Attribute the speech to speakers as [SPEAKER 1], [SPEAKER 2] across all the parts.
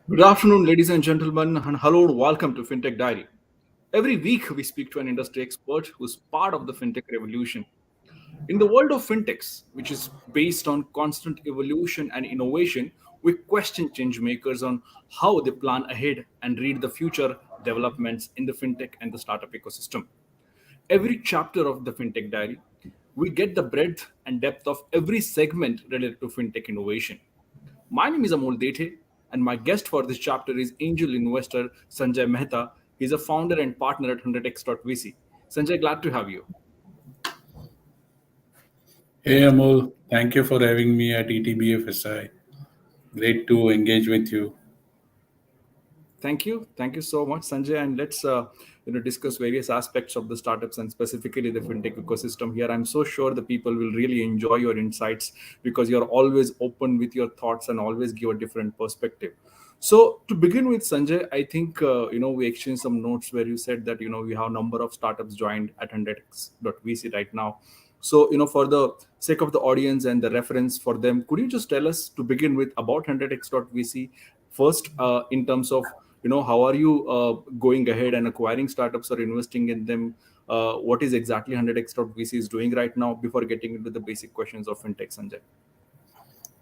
[SPEAKER 1] Good afternoon, ladies and gentlemen, and hello and welcome to FinTech Diary. Every week, we speak to an industry expert who's part of the FinTech revolution. In the world of FinTechs, which is based on constant evolution and innovation, we question change makers on how they plan ahead and read the future developments in the FinTech and the startup ecosystem. Every chapter of the FinTech Diary, we get the breadth and depth of every segment related to FinTech innovation. My name is Amol Dethe, and my guest for this chapter is angel investor Sanjay Mehta. He's a founder and partner at 100X.VC. Sanjay, glad to have you.
[SPEAKER 2] Hey Amol, thank you for having me at ETBFSI. Great to engage with you.
[SPEAKER 1] Thank you so much, Sanjay. And let's discuss various aspects of the startups and specifically the fintech ecosystem here. I'm so sure the people will really enjoy your insights because you're always open with your thoughts and always give a different perspective. So to begin with, Sanjay, I think we exchanged some notes where you said that we have a number of startups joined at 100X.VC right now. So for the sake of the audience and the reference for them, could you just tell us to begin with about 100X.VC first, in terms of how are you going ahead and acquiring startups or investing in them? What is exactly 100X.VC is doing right now before getting into the basic questions of fintech, Sanjay?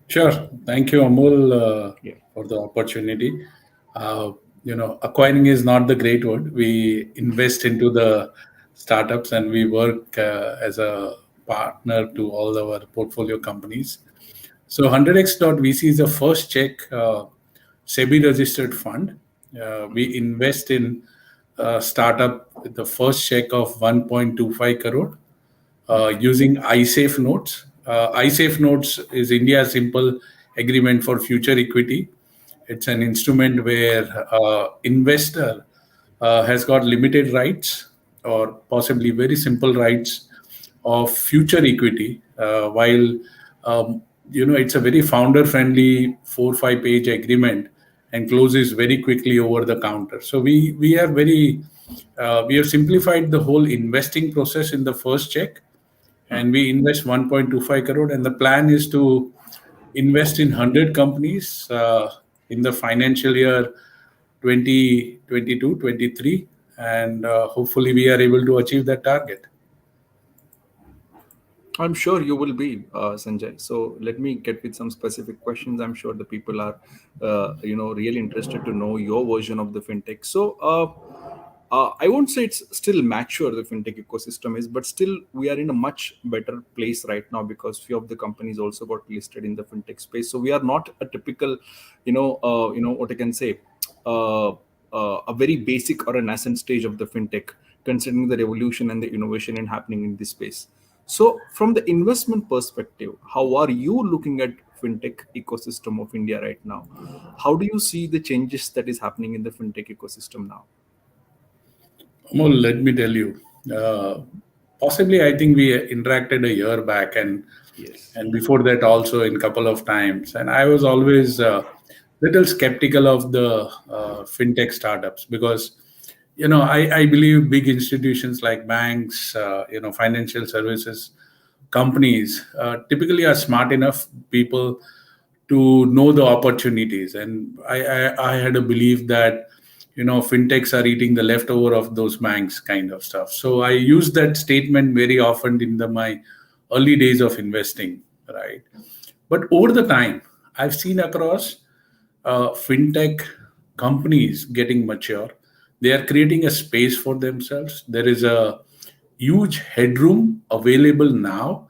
[SPEAKER 2] Sure. Thank you, Amol,
[SPEAKER 1] Yeah.
[SPEAKER 2] for the opportunity. Acquiring is not the great word. We invest into the startups and we work as a partner to all our portfolio companies. So 100x.vc is the first check SEBI registered fund. We invest in startup with the first check of 1.25 crore using ISAFE Notes. ISAFE Notes is India's simple agreement for future equity. It's an instrument where investor has got limited rights or possibly very simple rights of future equity, while it's a very founder-friendly 4 or 5 page agreement and closes very quickly over the counter. So we have simplified the whole investing process in the first check, and we invest 1.25 crore, and the plan is to invest in 100 companies in the financial year 2022-23, and hopefully we are able to achieve that target.
[SPEAKER 1] I'm sure you will be, Sanjay. So let me get with some specific questions. I'm sure the people are, really interested to know your version of the fintech. So I won't say it's still mature, the fintech ecosystem is, but still we are in a much better place right now because few of the companies also got listed in the fintech space. So we are not a typical, what I can say, uh, a very basic or a nascent stage of the fintech, considering the revolution and the innovation and happening in this space. So, from the investment perspective, how are you looking at fintech ecosystem of India right now? How do you see the changes that is happening in the fintech ecosystem now?
[SPEAKER 2] Amol, let me tell you. Possibly, I think we interacted a year back, and
[SPEAKER 1] Yes.
[SPEAKER 2] and before that also in couple of times. And I was always little skeptical of the fintech startups because I believe big institutions like banks, financial services companies typically are smart enough people to know the opportunities, and I had a belief that fintechs are eating the leftover of those banks kind of stuff. So I use that statement very often in my early days of investing, right? But over the time I've seen across fintech companies getting mature. They are creating a space for themselves. There is a huge headroom available now,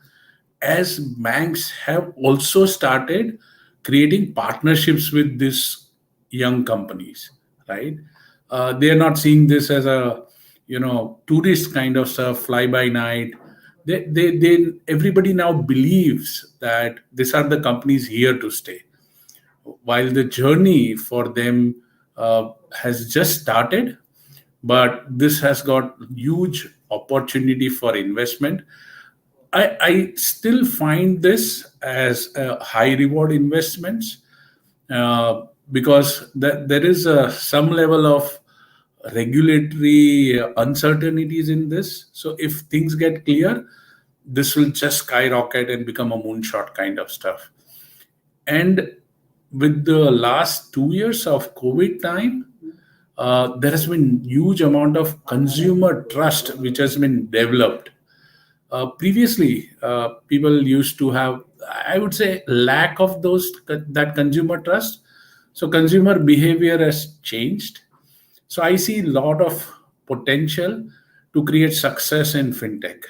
[SPEAKER 2] as banks have also started creating partnerships with these young companies, right? They are not seeing this as a tourist kind of stuff, fly by night. Everybody now believes that these are the companies here to stay, while the journey for them has just started. But this has got huge opportunity for investment. I still find this as a high reward investments, because there is some level of regulatory uncertainties in this. So if things get clear, this will just skyrocket and become a moonshot kind of stuff. And with the last 2 years of COVID time, there has been huge amount of consumer trust which has been developed. Previously, people used to have, I would say, lack of that consumer trust. So consumer behavior has changed. So I see a lot of potential to create success in fintech.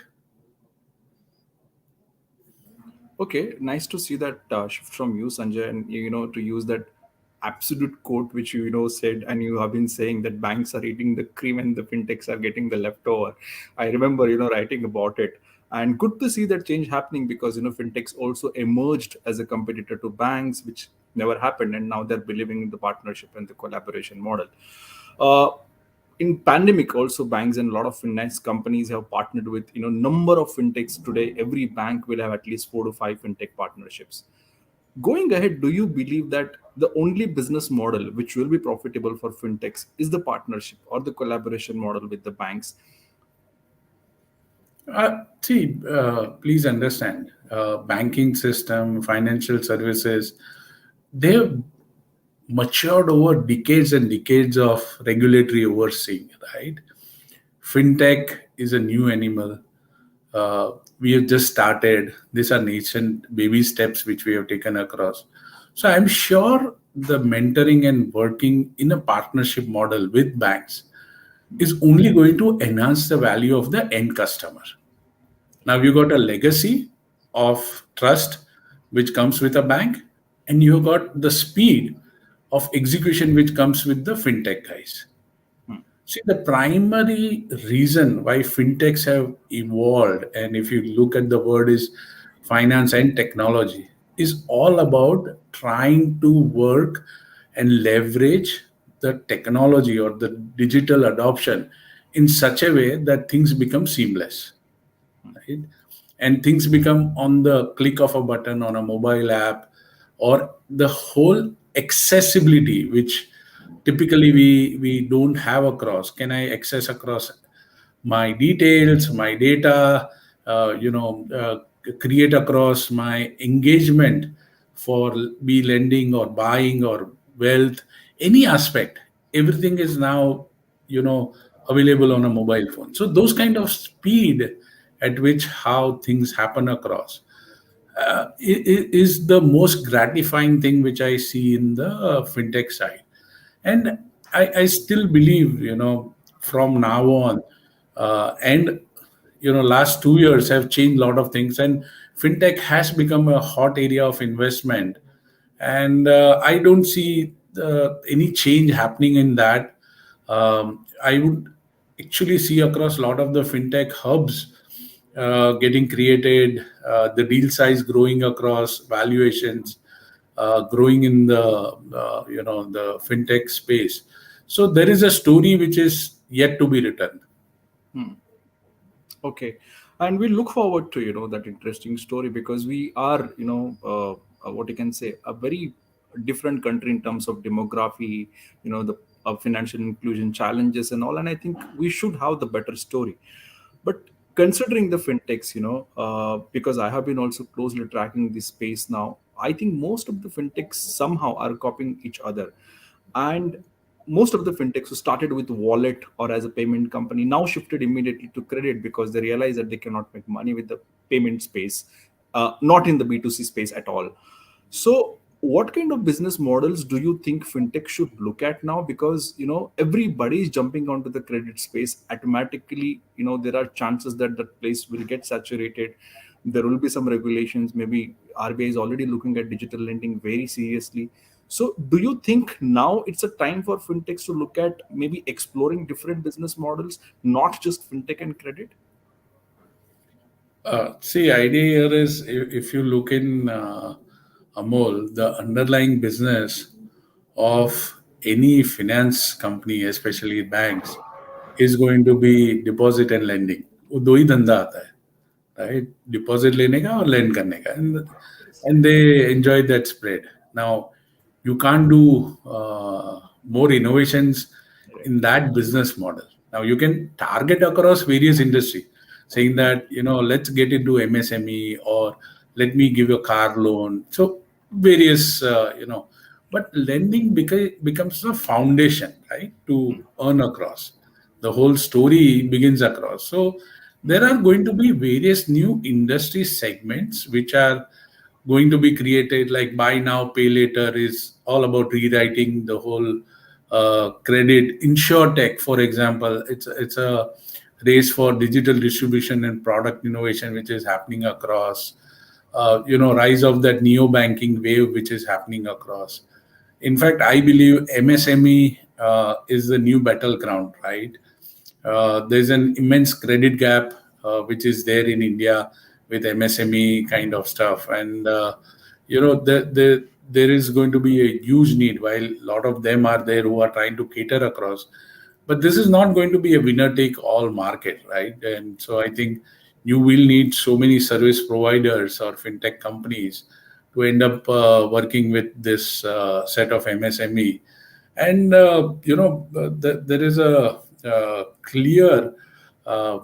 [SPEAKER 1] Okay, nice to see that shift from you, Sanjay, and to use that absolute quote which you said, and you have been saying that banks are eating the cream and the fintechs are getting the leftover. I remember writing about it, and good to see that change happening because fintechs also emerged as a competitor to banks, which never happened, and now they're believing in the partnership and the collaboration model. Uh, in pandemic also banks and a lot of finance companies have partnered with number of fintechs. Today every bank will have at least 4 to 5 fintech partnerships. Going ahead, do you believe that the only business model which will be profitable for fintechs is the partnership or the collaboration model with the banks?
[SPEAKER 2] See, please understand, banking system, financial services, they've matured over decades and decades of regulatory overseeing, right? Fintech is a new animal. We have just started. These are nascent baby steps which we have taken across. So I'm sure the mentoring and working in a partnership model with banks is only going to enhance the value of the end customer. Now you got a legacy of trust which comes with a bank, and you got the speed of execution which comes with the fintech guys.
[SPEAKER 1] Hmm.
[SPEAKER 2] See, the primary reason why fintechs have evolved, and if you look at the word is finance and technology, is all about trying to work and leverage the technology or the digital adoption in such a way that things become seamless, right? And things become on the click of a button on a mobile app, or the whole accessibility which typically we don't have across. Can I access across my details, my data, create across my engagement for be lending or buying or wealth, any aspect, everything is now you know available on a mobile phone. So those kind of speed at which how things happen across is the most gratifying thing which I see in the fintech side. And I still believe, from now on, and last 2 years have changed a lot of things, and fintech has become a hot area of investment. And I don't see any change happening in that. I would actually see across a lot of the fintech hubs getting created, the deal size growing across, valuations growing in the the fintech space. So there is a story which is yet to be written.
[SPEAKER 1] Hmm. Okay, and we look forward to that interesting story because we are what you can say a very different country in terms of demography, the financial inclusion challenges and all, and I think we should have the better story. But considering the fintechs, because I have been also closely tracking this space now, I think most of the fintechs somehow are copying each other, and most of the fintechs who started with wallet or as a payment company now shifted immediately to credit because they realize that they cannot make money with the payment space, not in the B2C space at all. So what kind of business models do you think fintech should look at now? Because everybody is jumping onto the credit space automatically. There are chances that that place will get saturated. There will be some regulations. Maybe RBI is already looking at digital lending very seriously. So do you think now it's a time for fintechs to look at maybe exploring different business models, not just fintech and credit?
[SPEAKER 2] See, idea here is, if you look in Amol, the underlying business of any finance company, especially banks, is going to be deposit and lending. वो दो ही धंधा आता है, right? Deposit लेने का और lend करने का, and they enjoy that spread. Now, you can't do more innovations
[SPEAKER 1] Right.
[SPEAKER 2] in that business model. Now, you can target across various industry, saying that let's get into MSME, or let me give a car loan. So various but lending becomes the foundation, right, to earn across. The whole story begins across. So there are going to be various new industry segments which are going to be created, like buy now pay later is all about rewriting the whole credit. Insure tech, for example, it's a race for digital distribution and product innovation which is happening across. Rise of that neo banking wave which is happening across. In fact, I believe MSME is the new battleground, right? There's an immense credit gap which is there in India with MSME kind of stuff, and there is going to be a huge need. While a lot of them are there who are trying to cater across, but this is not going to be a winner take all market, right? And so I think you will need so many service providers or fintech companies to end up working with this set of MSME. And there is a clear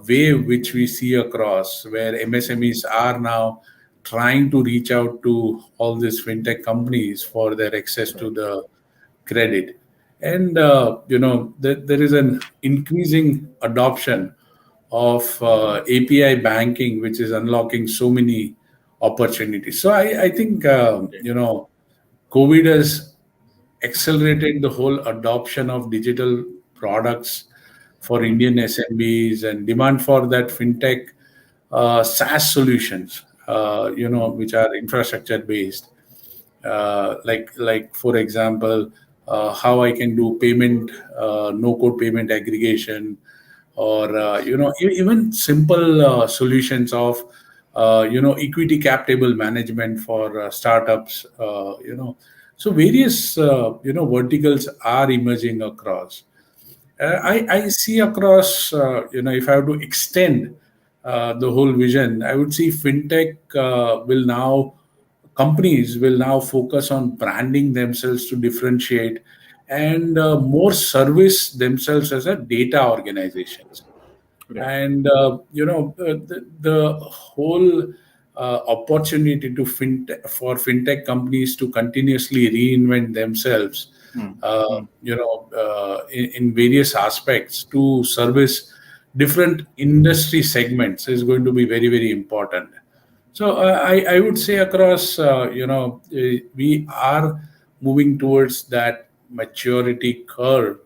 [SPEAKER 2] wave which we see across, where MSMEs are now trying to reach out to all these fintech companies for their access to
[SPEAKER 1] Right.
[SPEAKER 2] the credit. And there is an increasing adoption of API banking, which is unlocking so many opportunities. So I think
[SPEAKER 1] Okay.
[SPEAKER 2] COVID has accelerated the whole adoption of digital products for
[SPEAKER 1] Mm.
[SPEAKER 2] Indian SMBs, and demand for that fintech SaaS solutions, which are infrastructure based. Like for example, how I can do payment, no code payment aggregation, or even simple solutions of equity cap table management for startups. So various verticals are emerging across. I see across, if I have to extend the whole vision, I would see fintech companies will now focus on branding themselves to differentiate, and more service themselves as a data organizations.
[SPEAKER 1] Right.
[SPEAKER 2] And the whole opportunity for fintech companies to continuously reinvent themselves,
[SPEAKER 1] Mm. Mm.
[SPEAKER 2] in various aspects to service different industry segments is going to be very, very important. So I would say across, we are moving towards that maturity curve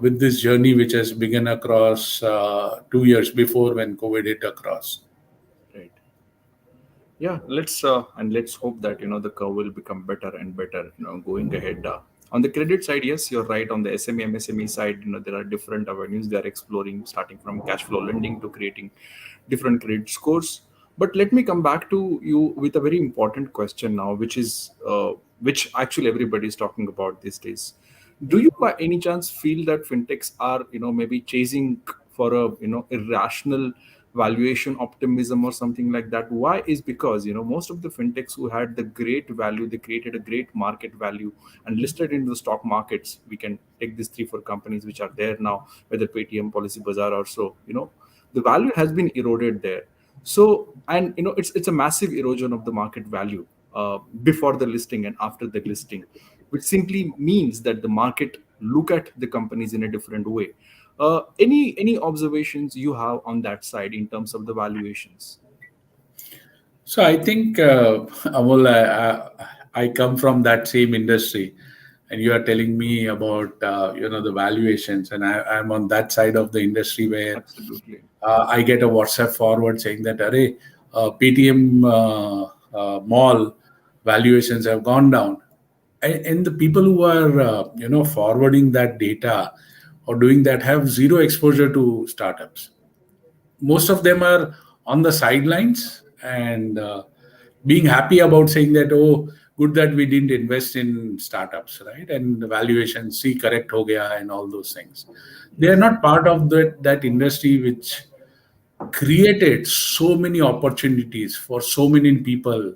[SPEAKER 2] with this journey, which has begun across 2 years before when COVID hit across.
[SPEAKER 1] Right. Yeah, let's hope that the curve will become better and better going ahead. On the credit side, yes, you're right. On the SME MSME side, there are different avenues they are exploring, starting from cash flow lending to creating different credit scores. But let me come back to you with a very important question now, which actually everybody is talking about these days. Do you by any chance feel that fintechs are maybe chasing for a irrational valuation optimism or something like that? Why? Is because most of the fintechs who had the great value, they created a great market value and listed into the stock markets. We can take these 3 4 companies which are there now, whether Paytm, Policy Bazaar, or so. The value has been eroded there. So, and it's a massive erosion of the market value before the listing and after the listing, which simply means that the market look at the companies in a different way. Any observations you have on that side in terms of the valuations?
[SPEAKER 2] So I think, Amol, I come from that same industry, and you are telling me about the valuations, and I'm on that side of the industry where
[SPEAKER 1] Absolutely.
[SPEAKER 2] I get a WhatsApp forward saying that, "Arey, Paytm mall valuations have gone down," and the people who are forwarding that data or doing that have zero exposure to startups. Most of them are on the sidelines, and being happy about saying that, oh, good that we didn't invest in startups, right? And the valuation see correct ho gaya and all those things. They are
[SPEAKER 1] Yes.
[SPEAKER 2] not part of that industry which created so many opportunities for so many people,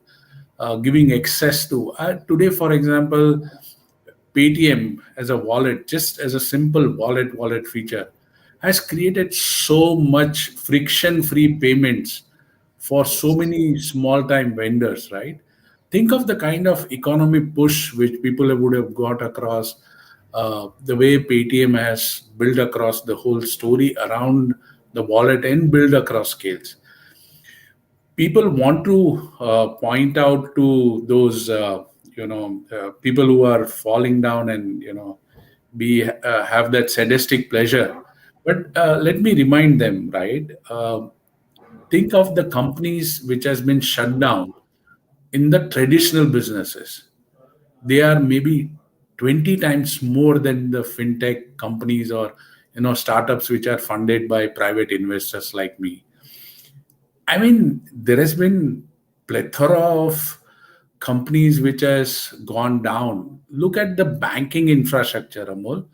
[SPEAKER 2] giving access to today, for example, Paytm as a wallet, just as a simple wallet feature, has created so much friction free payments for so
[SPEAKER 1] Yes.
[SPEAKER 2] many small time vendors, right? think of the kind of economy push which people would have got across, the way Paytm has built across the whole story around the wallet and build across scales. People want to point out to those people who are falling down and be have that sadistic pleasure. But let me remind them, right? Think of the companies which has been shut down in the traditional businesses. They are maybe 20 times more than the fintech companies or startups which are funded by private investors like me. I mean, there has been plethora of companies which has gone down. Look at the banking infrastructure, Amol.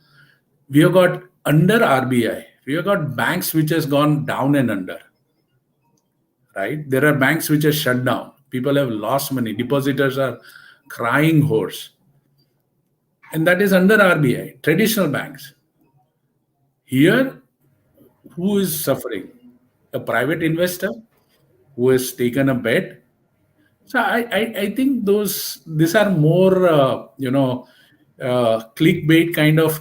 [SPEAKER 2] We have got under RBI. We have got banks which has gone down and under, right? There are banks which are shut down. People have lost money. Depositors are crying horse. And that is under RBI, traditional banks. Here, who is suffering? A private investor who has taken a bet. So I think these are more clickbait kind of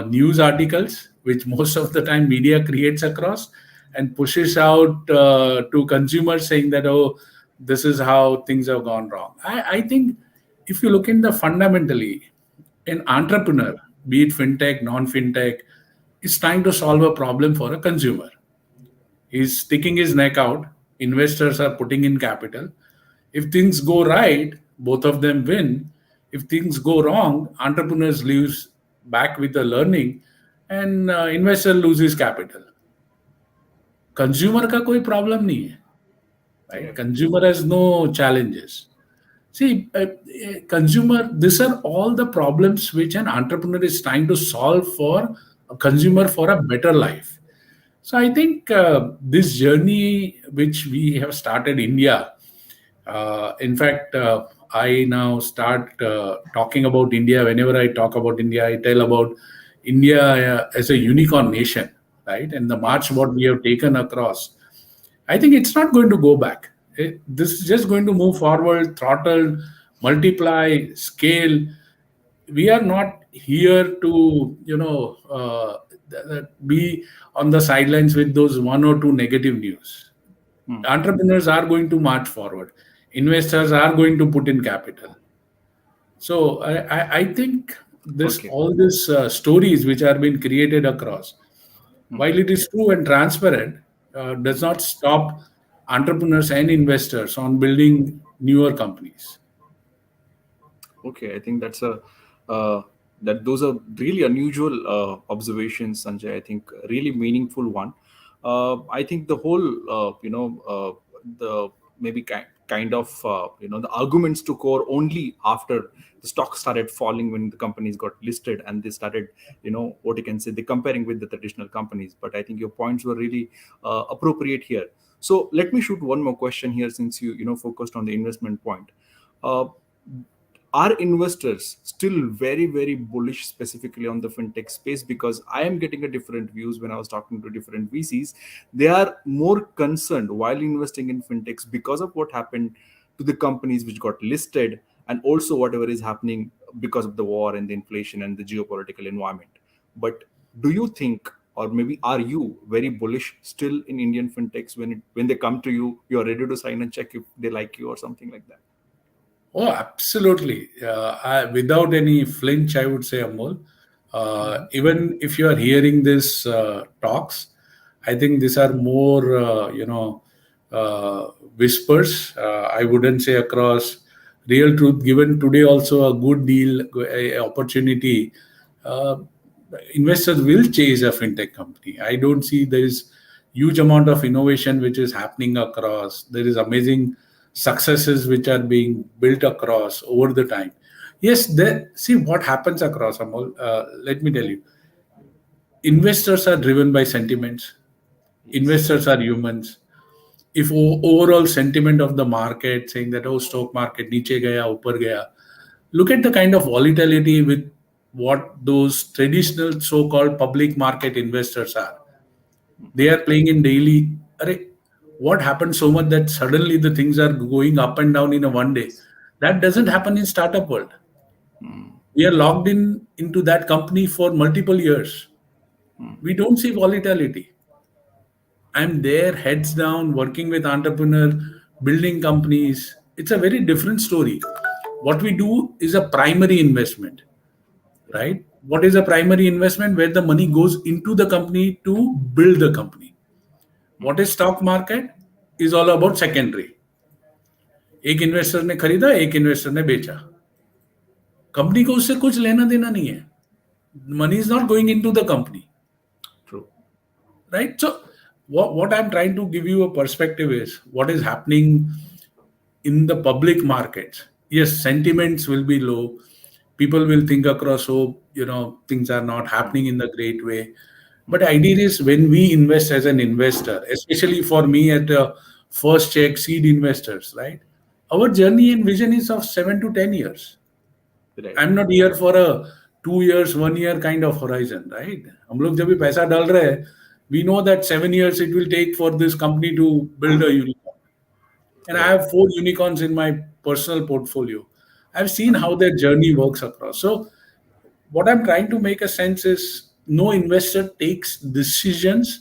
[SPEAKER 2] news articles which most of the time media creates across and pushes out to consumers saying that, oh, this is how things have gone wrong. I think if you look in the fundamentally, an entrepreneur, be it fintech, non-fintech, is trying to solve a problem for a consumer. He's sticking his neck out. Investors are putting in capital. If things go right, both of them win. If things go wrong, entrepreneurs lose back with the learning, and investor loses capital. Consumer का कोई problem नहीं है, right?
[SPEAKER 1] Right.
[SPEAKER 2] Consumer has no challenges. See, consumer, these are all the problems which an entrepreneur is trying to solve for a consumer for a better life. So I think this journey which we have started India, in fact, I now start talking about India. Whenever I talk about India, I tell about India as a unicorn nation, right? And the march
[SPEAKER 1] Yes.
[SPEAKER 2] what we have taken across. I think it's not going to go back. This is just going to move forward, throttle, multiply, scale. We are not here to, be on the sidelines with those one or two negative news.
[SPEAKER 1] Hmm.
[SPEAKER 2] Entrepreneurs are going to march forward. Investors are going to put in capital. So I think this
[SPEAKER 1] Okay.
[SPEAKER 2] all these stories which are being created across,
[SPEAKER 1] Hmm.
[SPEAKER 2] while it is true and transparent, does not stop entrepreneurs and investors on building newer companies.
[SPEAKER 1] Okay, I think that's a that those are really unusual observations, Sanjay. I think a really meaningful one. I think the whole the maybe kind of the arguments took over only after the stock started falling when the companies got listed and they started what you can say, they comparing with the traditional companies. But I think your points were really appropriate here. So let me shoot one more question here, since you focused on the investment point. Uh, are investors still very very bullish specifically on the fintech space? Because I am getting a different views when I was talking to different VCs. They are more concerned while investing in fintechs because of what happened to the companies which got listed, and also whatever is happening because of the war and the inflation and the geopolitical environment. But do you think, or maybe are you very bullish still in Indian fintechs? When they come to you, you are ready to sign a check if they like you or something like that?
[SPEAKER 2] Oh, absolutely. Without any flinch, I would say, Amol. Even if you are hearing this talks, I think these are more, whispers. I wouldn't say across real truth. Given today also a good deal, a opportunity, uh, investors will chase a fintech company. I don't see there is huge amount of innovation which is happening across. There is amazing successes which are being built across over the time. Yes, there, see what happens across, Amol. Let me tell you, investors are driven by sentiments.
[SPEAKER 1] Yes.
[SPEAKER 2] Investors are humans. If overall sentiment of the market saying that, oh, stock market niche gaya, upar gaya, look at the kind of volatility with what those traditional so-called public market investors are. They are playing in daily. Arre, what happened so much that suddenly the things are going up and down in a one day? That doesn't happen in startup world.
[SPEAKER 1] Mm.
[SPEAKER 2] We are logged in into that company for multiple years.
[SPEAKER 1] Mm.
[SPEAKER 2] We don't see volatility. I'm there, heads down, working with entrepreneur, building companies. It's a very different story. What we do is a primary investment,
[SPEAKER 1] Yeah.
[SPEAKER 2] right? What is a primary investment? Where the money goes into the company to build the company.
[SPEAKER 1] Mm.
[SPEAKER 2] What is stock market? Is all about secondary. एक investor ने खरीदा, एक investor ने बेचा. Company को उससे कुछ लेना देना नहीं है. Money is not going into the company,
[SPEAKER 1] True.
[SPEAKER 2] right? So what I'm trying to give you a perspective is what is happening in the public markets. Yes, sentiments will be low. People will think across, oh, things are not
[SPEAKER 1] Mm.
[SPEAKER 2] happening in the great way. But
[SPEAKER 1] Mm.
[SPEAKER 2] the idea is when we invest as an investor, especially for me at first check seed investors, right? Our journey and vision is of 7 to 10 years.
[SPEAKER 1] Right.
[SPEAKER 2] I'm not here for a 2 years, 1 year kind of horizon, right? हम लोग जब भी पैसा डाल रहे हैं, we know that 7 years it will take for this company to build a unicorn. And I
[SPEAKER 1] Right.
[SPEAKER 2] have 4 unicorns in my personal portfolio. I've seen
[SPEAKER 1] Mm.
[SPEAKER 2] how their journey works across. So what I'm trying to make a sense is no investor takes decisions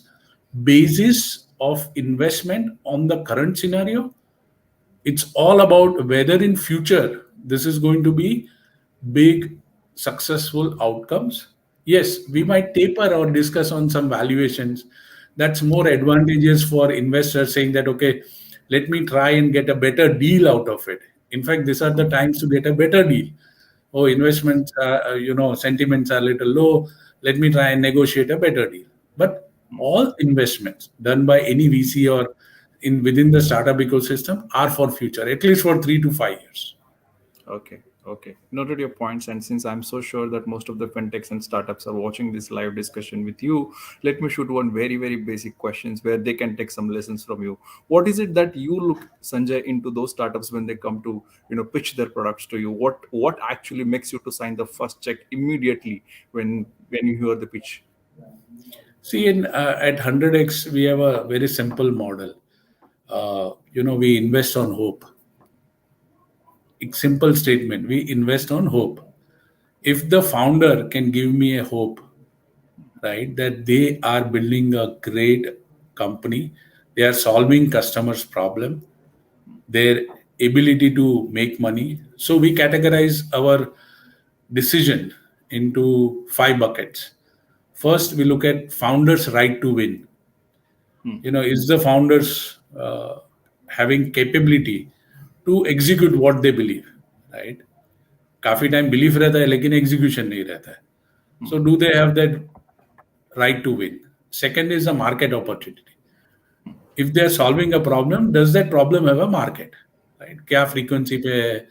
[SPEAKER 2] basis of investment on the current scenario. It's all about whether in future this is going to be big successful outcomes. Yes, we
[SPEAKER 1] Mm.
[SPEAKER 2] might taper or discuss on some valuations. That's more advantageous for investors saying that, okay, let me try and get a better deal out of it. In fact, these are the
[SPEAKER 1] Mm.
[SPEAKER 2] times to get a better deal. Oh, investments, sentiments are a little low. Let me try and negotiate a better deal. But
[SPEAKER 1] Mm.
[SPEAKER 2] all investments done by any VC or in within the startup ecosystem are for future, at least for 3 to 5 years.
[SPEAKER 1] Okay, okay. Noted your points. And since I'm so sure that most of the fintechs and startups are watching this live discussion with you, let me shoot one very, very basic questions where they can take some lessons from you. What is it that you look, Sanjay, into those startups when they come to, pitch their products to you? What actually makes you to sign the first check immediately when you hear the pitch?
[SPEAKER 2] See, at 100X, we have a very simple model. We invest on hope. It's simple statement. We invest on hope. If the founder can give me a hope, right, that they are building a great company, they are solving customers' problem, their ability to make money. So we categorize our decision into 5 buckets. First, we look at founders' right to win.
[SPEAKER 1] Hmm.
[SPEAKER 2] Is the founders having capability to execute what they believe, right? काफी time belief रहता है लेकिन execution नहीं रहता है.
[SPEAKER 1] Hmm.
[SPEAKER 2] So do they have that right to win? Second is the market opportunity. If they are solving a problem, does that problem have a market? Right? क्या frequency पे है?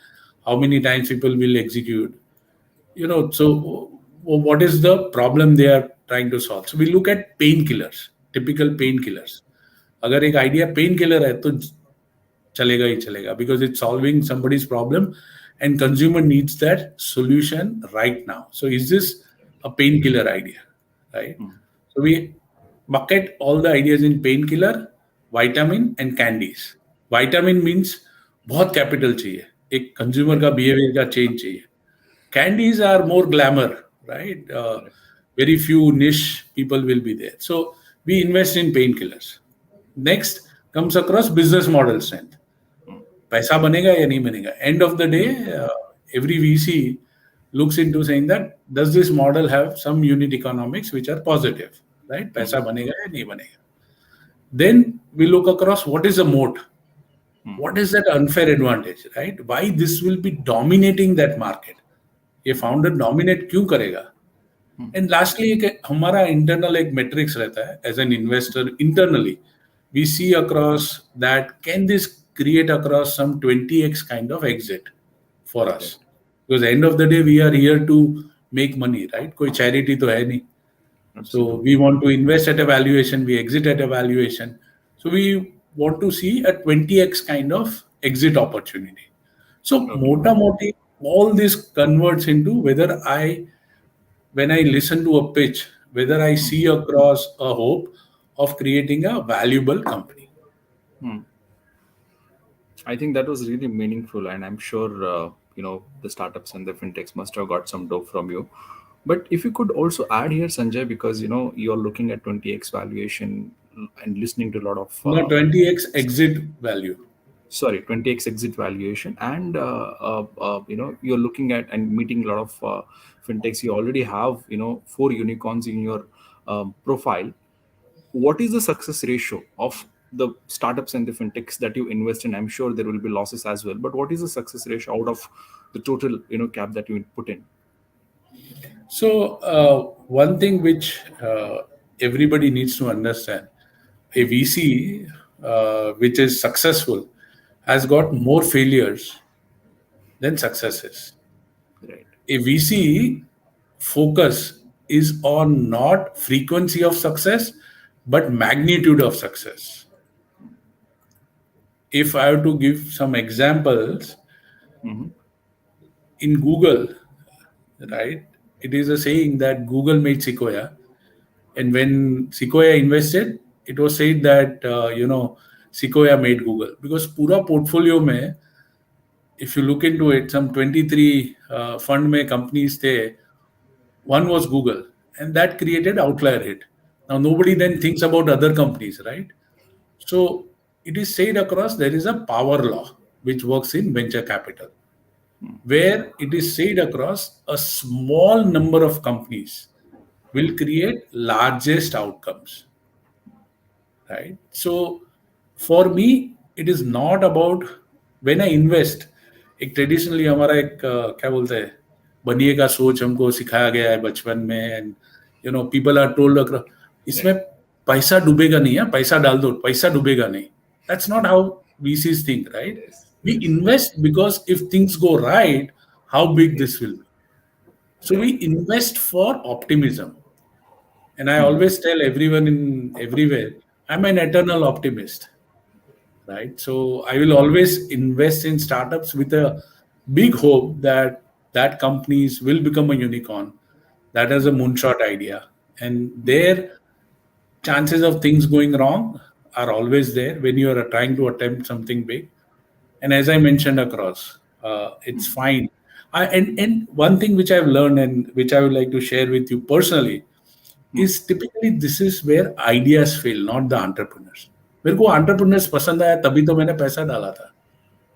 [SPEAKER 2] How many times people will execute? So what is the problem they are trying to solve? So we look at painkillers, typical painkillers. अगर एक idea pain killer है तो चलेगा ही चलेगा because it's solving somebody's problem and consumer needs that solution right now. So is this a painkiller idea, right?
[SPEAKER 1] Hmm.
[SPEAKER 2] So we bucket all the ideas in painkiller, vitamin and candies. Vitamin means बहुत capital चाहिए, एक consumer का behaviour का change चाहिए. Candies are more glamour, right?
[SPEAKER 1] Correct.
[SPEAKER 2] Very few niche people will be there. So we invest in painkillers. Next comes across business model strength.
[SPEAKER 1] Hmm.
[SPEAKER 2] पैसा बनेगा या नहीं बनेगा? End of the day, every VC looks into saying that does this model have some unit economics which are positive, right?
[SPEAKER 1] Hmm.
[SPEAKER 2] पैसा बनेगा या नहीं बनेगा? Then we look across what is the moat,
[SPEAKER 1] Hmm.
[SPEAKER 2] what is that unfair advantage, right? Why this will be dominating that market? ये founder dominate क्यों करेगा?
[SPEAKER 1] Hmm.
[SPEAKER 2] And lastly एक हमारा इंटरनल एक मेट्रिक्स रहता है as an investor internally we see across that can this create across some 20x kind of exit for us
[SPEAKER 1] Correct.
[SPEAKER 2] Because end of the day we are here to make money, right? कोई charity तो है नहीं. So we
[SPEAKER 1] Absolutely.
[SPEAKER 2] want to invest at a valuation, we exit at a valuation. So we want to see a 20x kind of exit opportunity. So
[SPEAKER 1] Okay.
[SPEAKER 2] mota moti, all this converts into whether when I listen to a pitch, whether I
[SPEAKER 1] Hmm.
[SPEAKER 2] see across a hope of creating a valuable company.
[SPEAKER 1] Hmm. I think that was really meaningful, and I'm sure the startups and the fintechs must have got some dope from you. But if you could also add here, Sanjay, because you're looking at 20x valuation and listening to a lot of
[SPEAKER 2] No, 20x exit value.
[SPEAKER 1] sorry 20x exit valuation, and you're looking at and meeting a lot of fintechs. You already have four unicorns in your profile. What is the success ratio of the startups and the fintechs that you invest in? I'm sure there will be losses as well, but what is the success ratio out of the total cap that you put in?
[SPEAKER 2] So, one thing which everybody needs to understand, a VC which is successful has got more failures than successes.
[SPEAKER 1] Right.
[SPEAKER 2] A VC focus is on not frequency of success, but magnitude of success. If I have to give some examples,
[SPEAKER 1] Hmm.
[SPEAKER 2] in Google, right, it is a saying that Google made Sequoia. And when Sequoia invested, it was said that, Sequoia made Google. Because pura portfolio mein, if you look into it, some 23 fund mein companies there, one was Google. And that created outlier hit. Now, nobody then thinks about other companies, right? So, it is said across there is a power law which works in venture capital, where it is said across a small number of companies will create largest outcomes, right? So for me, it is not about when I invest. एक traditionally हमारा एक क्या बोलते हैं, बनिए का सोच हमको सिखाया गया है बचपन में, एंड पीपल आर टोल्ड इसमें
[SPEAKER 1] Right.
[SPEAKER 2] पैसा डूबेगा नहीं है, पैसा डाल दो, पैसा डूबेगा नहीं. That's not how VCs think, right?
[SPEAKER 1] Yes,
[SPEAKER 2] We
[SPEAKER 1] yes,
[SPEAKER 2] invest because if things go right, how big
[SPEAKER 1] yes.
[SPEAKER 2] this will be. So
[SPEAKER 1] Right.
[SPEAKER 2] we invest for optimism. And I always tell everyone in everywhere, I'm an eternal optimist, right? So I will always invest in startups with a big hope that that companies will become a unicorn. That is a moonshot idea. And their chances of things going wrong are always there when you are trying to attempt something big. And as I mentioned across, it's fine. And one thing which I've learned and which I would like to share with you personally is typically this is where ideas fail, not the entrepreneurs. मेरे को entrepreneurs पसंद आया तभी तो मैंने पैसा डाला था.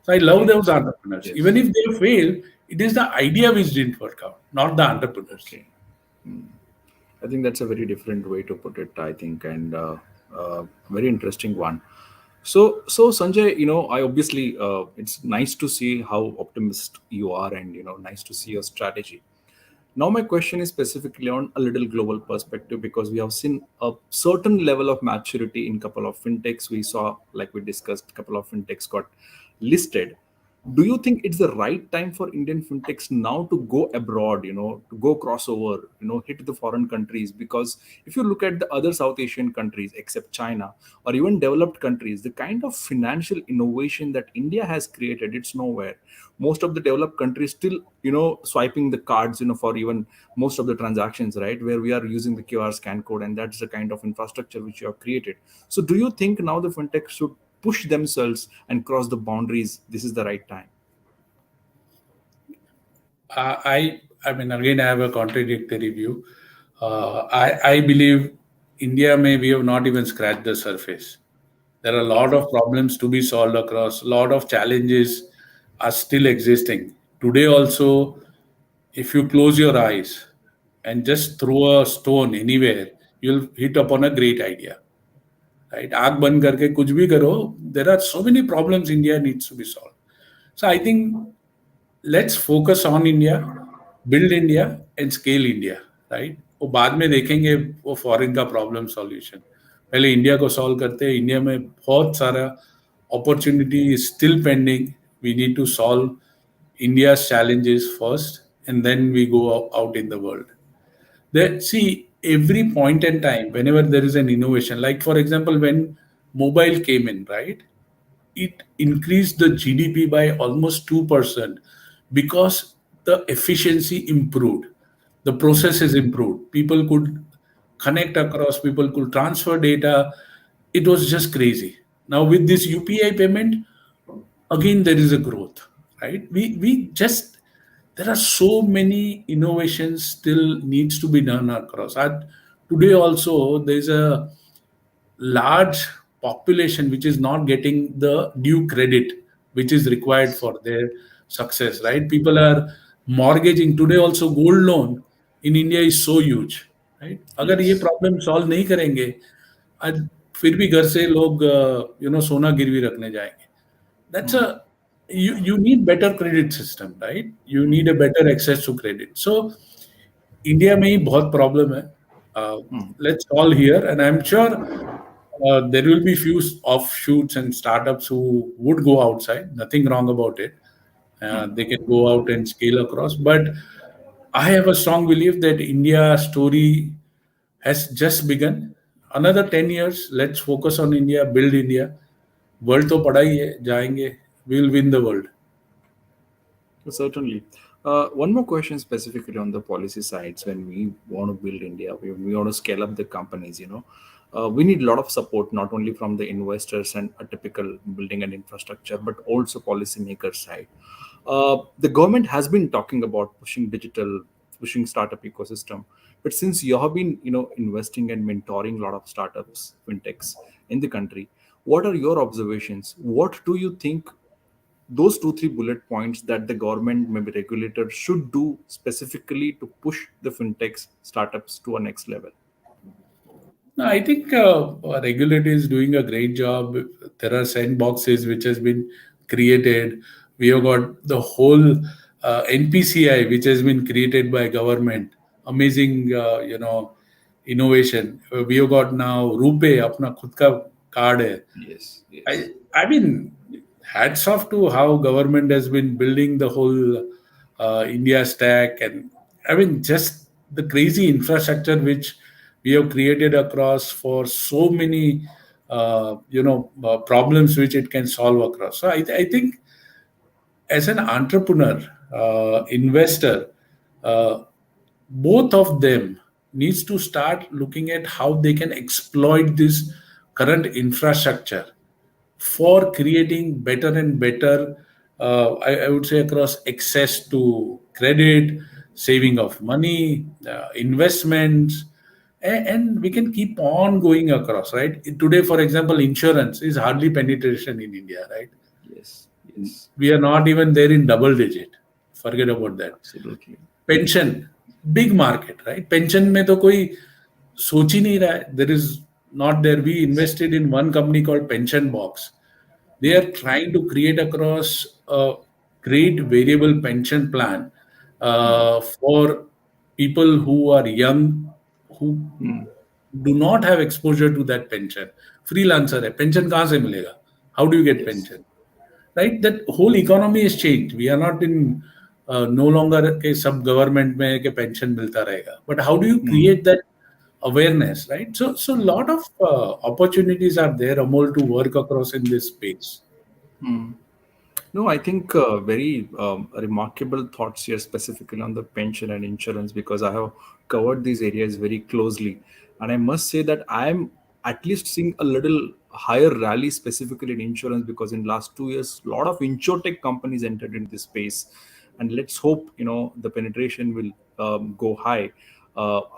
[SPEAKER 2] So I love
[SPEAKER 1] Okay.
[SPEAKER 2] those entrepreneurs. Even
[SPEAKER 1] Yes.
[SPEAKER 2] if they fail, it is the idea which didn't work out, not the entrepreneurs.
[SPEAKER 1] Okay. I think that's a very different way to put it, I think, and very interesting one. So Sanjay, I obviously it's nice to see how optimist you are, and nice to see your strategy. Now, my question is specifically on a little global perspective, because we have seen a certain level of maturity in couple of fintechs. We saw, like we discussed, couple of fintechs got listed. Do you think it's the right time for Indian fintechs now to go abroad, to go crossover, hit the foreign countries? Because if you look at the other South Asian countries, except China, or even developed countries, the kind of financial innovation that India has created, it's nowhere. Most of the developed countries still, swiping the cards, for even most of the transactions, right? Where we are using the QR scan code, and that's the kind of infrastructure which you have created. So do you think now the fintech should push themselves and cross the boundaries? This is the right time.
[SPEAKER 2] I mean, again, I have a contradictory view. I believe India may we have not even scratched the surface. There are a lot of problems to be solved across. A lot of challenges are still existing today. Also, if you close your eyes and just throw a stone anywhere, you'll hit upon a great idea. Right? आग बंद करके कुछ भी करो. There are so many problems India needs to be solved. So I think let's focus on India, build India and scale India, right? वो बाद में देखेंगे वो फॉरेन का प्रॉब्लम सॉल्यूशन. पहले इंडिया को सॉल्व करते हैं. इंडिया में बहुत सारा opportunity is still pending. We need to solve India's challenges first, and then we go out in the world. There, see, every point in time, whenever there is an innovation, like for example, when mobile came in, right? It increased the GDP by almost 2% because the efficiency improved, the processes improved, people could connect across, people could transfer data. It was just crazy. Now, with this UPI payment, again there is a growth, right? We just, there are so many innovations still needs to be done across. Today also there is a large population which is not getting the due credit which is required
[SPEAKER 1] Yes.
[SPEAKER 2] for their success,
[SPEAKER 1] Yes.
[SPEAKER 2] right? People are mortgaging today also. Gold loan in India is so huge, right? अगर ये
[SPEAKER 1] Yes.
[SPEAKER 2] Problem solve नहीं करेंगे, आज फिर भी घर से लोग सोना गिरवी रखने जाएंगे. That's
[SPEAKER 1] Hmm.
[SPEAKER 2] a, you need better credit system, right? You need a
[SPEAKER 1] Hmm.
[SPEAKER 2] better access to credit. So India में ही बहुत प्रॉब्लम है.
[SPEAKER 1] Hmm.
[SPEAKER 2] Let's all here, and I'm sure there will be few offshoots and startups who would go outside. Nothing wrong about it.
[SPEAKER 1] Hmm.
[SPEAKER 2] They can go out and scale across. But I have a strong belief that India story has just begun. Another 10 years, let's focus on India, build India. World तो पड़ा ही है, जाएंगे. We'll win the world.
[SPEAKER 1] Certainly. One more question specifically on the policy sides. When we want to build India, we want to scale up the companies, we need a lot of support, not only from the investors and a typical building and infrastructure, but also policymakers side. The government has been talking about pushing digital, pushing startup ecosystem. But since you have been, investing and mentoring a lot of startups, fintechs in the country, what are your observations? What do you think those two three bullet points that the government, maybe regulator, should do specifically to push the fintechs startups to a next level?
[SPEAKER 2] No, I think our regulator is doing a great job. There are sandboxes which has been created. We have got the whole NPCI which has been created by government. Amazing, innovation. We have got now Rupe, अपना खुद का card है.
[SPEAKER 1] Yes,
[SPEAKER 2] I
[SPEAKER 1] yes.
[SPEAKER 2] I mean, hats off to how government has been building the whole India stack, and I mean just the crazy infrastructure which we have created across for so many problems which it can solve across. So I think as an entrepreneur, investor, uh, both of them needs to start looking at how they can exploit this current infrastructure for creating better and better, I would say, across access to credit, saving of money, investments, and we can keep on going across, right? Today, for example, insurance is hardly penetration in India, right?
[SPEAKER 1] Yes, yes.
[SPEAKER 2] We are not even there in double digit. Forget about that.
[SPEAKER 1] Absolutely.
[SPEAKER 2] Pension, big market, right? Pension में तो कोई सोच ही नहीं रहा है. There is not there. We
[SPEAKER 1] Yes.
[SPEAKER 2] Invested in one company called Pension Box. They are trying to create across a great variable pension plan
[SPEAKER 1] Hmm.
[SPEAKER 2] for people who are young, who
[SPEAKER 1] Hmm.
[SPEAKER 2] do not have exposure to that pension. Freelancer है, pension कहाँ से मिलेगा? How do you get
[SPEAKER 1] Yes.
[SPEAKER 2] pension? Right? That whole economy has changed. We are not in no longer के सब government में के pension मिलता रहेगा. But how do you
[SPEAKER 1] Hmm.
[SPEAKER 2] create that awareness, right? So lot of opportunities are there, Amol, to work across in this space.
[SPEAKER 1] Hmm. No, I think very remarkable thoughts here, specifically on the pension and insurance, because I have covered these areas very closely. And I must say that I'm at least seeing a little higher rally specifically in insurance, because in last 2 years, a lot of insurtech companies entered into this space. And let's hope, the penetration will go high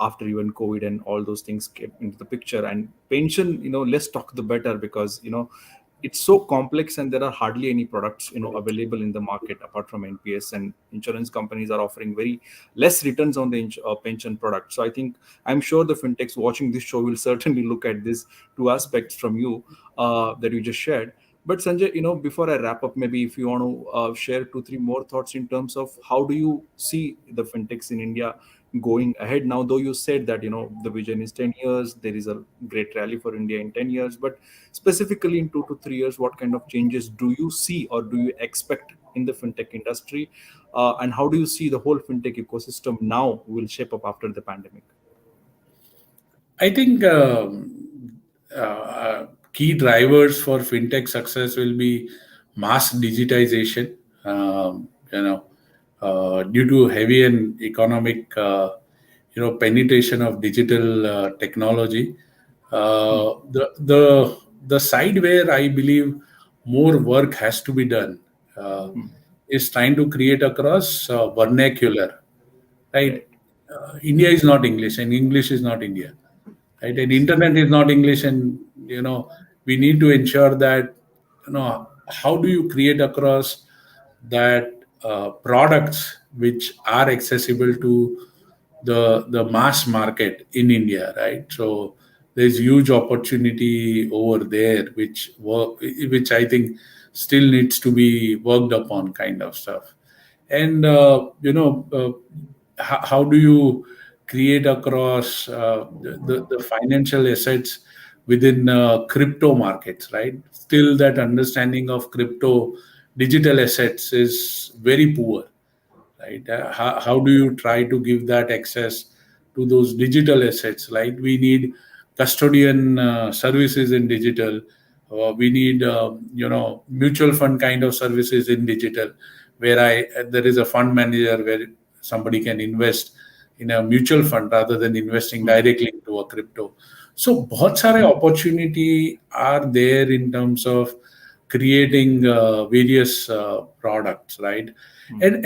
[SPEAKER 1] after even COVID and all those things came into the picture. And pension, less talk the better, because, it's so complex and there are hardly any products available in the market apart from nps, and insurance companies are offering very less returns on the pension product. So I think, I'm sure the fintechs watching this show will certainly look at these two aspects from you that you just shared. But Sanjay, before I wrap up, maybe if you want to share two three more thoughts in terms of how do you see the fintechs in India going ahead now, though you said that the vision is 10 years, there is a great rally for India in 10 years, but specifically in 2 to 3 years, what kind of changes do you see or do you expect in the fintech industry, and how do you see the whole fintech ecosystem now will shape up after the pandemic?
[SPEAKER 2] I think key drivers for fintech success will be mass digitization. Due to heavy and economic, penetration of digital technology,
[SPEAKER 1] Hmm.
[SPEAKER 2] the side where I believe more work has to be done is trying to create across vernacular, right?
[SPEAKER 1] Right.
[SPEAKER 2] India is not English, and English is not India, right? And internet is not English, and we need to ensure that how do you create across that products which are accessible to the mass market in India, right? So there's huge opportunity over there, which I think still needs to be worked upon, kind of stuff. And how do you create across the financial assets within crypto markets, right? Still, that understanding of crypto digital assets is very poor, right? How do you try to give that access to those digital assets? Like, we need custodian services in digital. We need mutual fund kind of services in digital, where I there is a fund manager where somebody can invest in a mutual fund rather than investing
[SPEAKER 1] Hmm.
[SPEAKER 2] directly into a crypto. So बहुत सारे opportunity are there in terms of creating various products, right?
[SPEAKER 1] Hmm.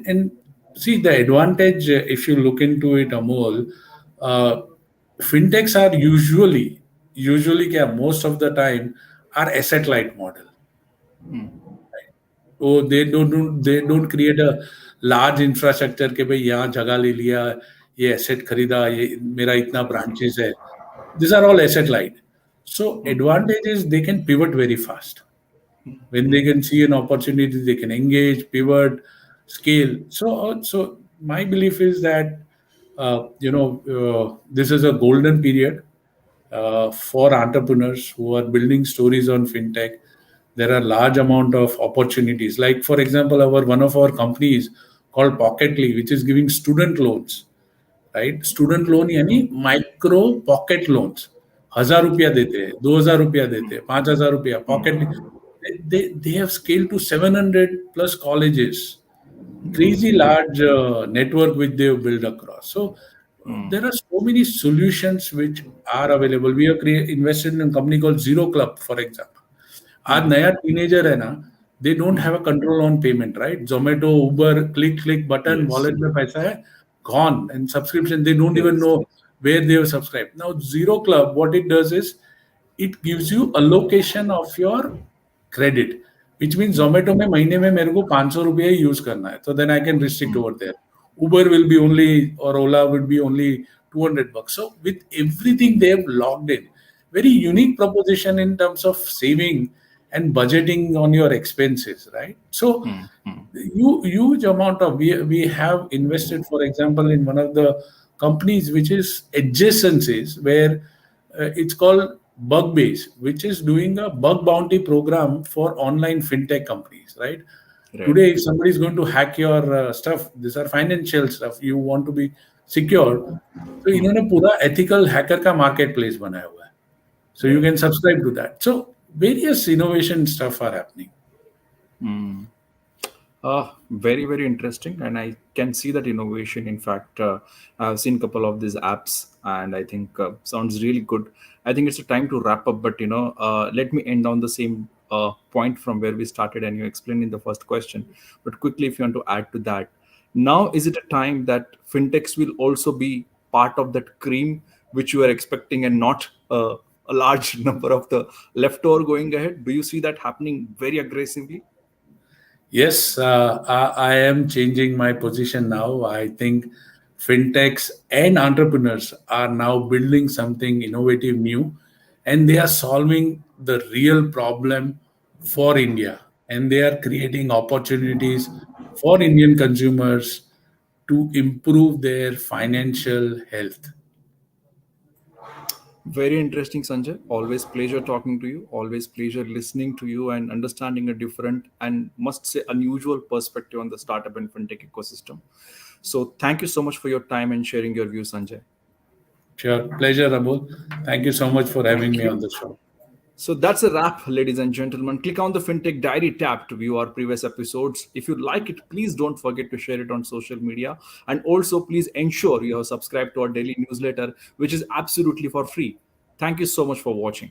[SPEAKER 2] And see the advantage, if you look into it, Amol, uh, fintechs are usually क्या, most of the time are asset light model.
[SPEAKER 1] Hmm.
[SPEAKER 2] Oh, they don't create a large infrastructure के भाई यहाँ जगह ले लिया, ये asset खरीदा, ये मेरा इतना ब्रांचेस है. These are all asset light. So
[SPEAKER 1] Hmm.
[SPEAKER 2] advantage is they can pivot very fast. When they can see an opportunity, they can engage, pivot, scale. So my belief is that this is a golden period for entrepreneurs who are building stories on fintech. There are large amount of opportunities. Like, for example, our one of our companies called Pocketly, which is giving student loans, right. Student loan यानी micro pocket loans. 1,000 रुपया देते हैं, 2,000 रुपया देते हैं, 5,000 रुपया pocket. They have scaled to 700 plus colleges. Crazy large network which they have built across. So
[SPEAKER 1] Hmm.
[SPEAKER 2] there are so many solutions which are available. We have invested in a company called Zero Club, for example. आज
[SPEAKER 1] Hmm.
[SPEAKER 2] नया teenager है ना, they don't
[SPEAKER 1] Hmm.
[SPEAKER 2] Have a control on payment, right? Zomato, Uber, click click button,
[SPEAKER 1] Yes.
[SPEAKER 2] Wallet में पैसा है, gone. And subscription, they don't even
[SPEAKER 1] Yes.
[SPEAKER 2] know where they have subscribed. Now Zero Club, what it does is it gives you allocation of your credit, which means
[SPEAKER 1] Hmm.
[SPEAKER 2] Zomato में महीने में मेरे को 500 रुपया ही use करना है, so then I can restrict
[SPEAKER 1] Hmm.
[SPEAKER 2] over there. Uber will be only, or Ola would be only 200 bucks. So with everything they have logged in, very unique proposition in terms of saving and budgeting on your expenses, right? So
[SPEAKER 1] Hmm. Hmm.
[SPEAKER 2] huge amount of, we have invested, for example, in one of the companies which is adjacencies, where it's called bug base, which is doing a bug bounty program for online fintech companies, right?
[SPEAKER 1] Right.
[SPEAKER 2] Today if somebody is going to hack your stuff, these are financial stuff, you want to be secure, तो
[SPEAKER 1] Hmm.
[SPEAKER 2] इन्होंने पूरा ethical hacker का marketplace बनाया हुआ है, so you
[SPEAKER 1] Right.
[SPEAKER 2] can subscribe to that. So various innovation stuff are happening.
[SPEAKER 1] Hmm. Very, very interesting, and I can see that innovation. In fact, I've seen a couple of these apps, and I think sounds really good. I think it's a time to wrap up, but let me end on the same point from where we started, and you explained in the first question. But quickly, if you want to add to that, now is it a time that fintechs will also be part of that cream which you are expecting, and not a large number of the leftover going ahead? Do you see that happening very aggressively?
[SPEAKER 2] Yes, I am changing my position now. I think fintechs and entrepreneurs are now building something innovative new, and they are solving the real problem for India, and they are creating opportunities for Indian consumers to improve their financial health.
[SPEAKER 1] Very interesting, Sanjay. Always pleasure talking to you. Always pleasure listening to you and understanding a different and, must say, unusual perspective on the startup and fintech ecosystem. So thank you so much for your time and sharing your views, Sanjay.
[SPEAKER 2] Sure, pleasure, Abul. Thank you so much for having
[SPEAKER 1] Thank
[SPEAKER 2] me on
[SPEAKER 1] you.
[SPEAKER 2] the show.
[SPEAKER 1] So that's a wrap, ladies and gentlemen. Click on the FinTech Diary tab to view our previous episodes. If you like it, please don't forget to share it on social media. And also, please ensure you have subscribed to our daily newsletter, which is absolutely for free. Thank you so much for watching.